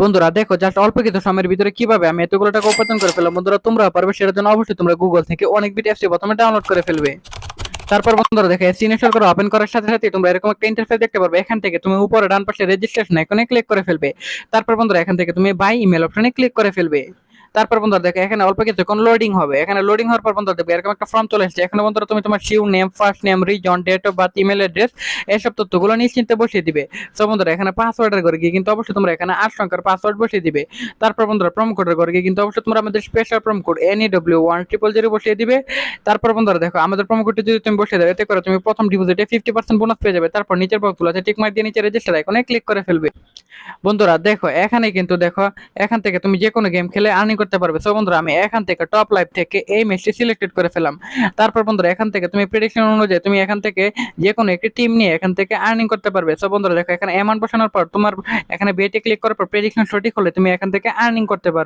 বন্ধুরা দেখো জাস্ট অল্প কিছু সময়ের ভিতরে কিভাবে আমি এতগুলো টাকা উপার্জন করে ফেললাম। বন্ধুরা তোমরা পারবে, সেটার জন্য অবশ্যই তোমরা গুগল থেকে অনেক বিট অ্যাপসটি প্রথমে ডাউনলোড করে ফেলবে। তারপর বন্ধুরা দেখো অ্যাপস ইনস্টল করে ওপেন করার সাথে সাথে তোমরা এরকম একটা ইন্টারফেস দেখতে পারবে। এখান থেকে তুমি উপরে ডান পাশে রেজিস্ট্রেশন আইকনে ক্লিক করে ফেলবে। তারপর বন্ধুরা এখান থেকে তুমি বাই ইমেল অপশনে ক্লিক করে ফেলবে। তারপর বন্ধুরা দেখো এখানে অল্প কিছুক্ষণ লোডিং হবে। এখানে লোডিং হওয়ার পর বন্ধুরা দেখবে এরকম একটা ফর্ম চলে এসেছে। এখানে বন্ধুরা তুমি তোমার surname, first name, region, date of birth, email address এসব তথ্যগুলো নিশ্চিন্তে বসিয়ে দিবে। সো বন্ধুরা এখানে পাসওয়ার্ডের ঘরে গিয়ে কিন্তু অবশ্যই তোমরা এখানে 8 সংখ্যার পাসওয়ার্ড বসিয়ে দিবে। তারপর বন্ধুরা প্রোমো কোডের ঘরে গিয়ে কিন্তু অবশ্যই তোমরা আমাদের স্পেশাল প্রোমো কোড NEW1000 বসিয়ে দিবে। তারপর বন্ধুরা দেখো আমাদের প্রোমো কোডটি যদি তুমি বসিয়ে দাও, এতে করে তুমি প্রথম ডিপোজিটে 50% বোনাস পেয়ে যাবে। তারপর নিচের বক্সগুলো আছে টিক মার্ক দিয়ে নিচে রেজিস্টার আইকনে ক্লিক করে ফেলবে। বন্ধুরা দেখো এখানে কিন্তু দেখো এখান থেকে তুমি যে কোনো গেম খেলে আর্নিং করতে পারবে। সো বন্ধুরা আমি এখান থেকে টপ লাইভ থেকে এই ম্যাচটি সিলেক্টেড করে ফেলাম। তারপর বন্ধুরা এখান থেকে তুমি প্রেডিকশন অনুযায়ী তুমি এখান থেকে যে কোনো একটি টিম নিয়ে এখান থেকে আর্নিং করতে পারবে। সো বন্ধুরা দেখো এখানে অ্যামাউন্ট বসানোর পর তোমার এখানে বেটে ক্লিক করার পর প্রেডিকশন সঠিক হলে তুমি এখান থেকে আর্নিং করতে পারবে।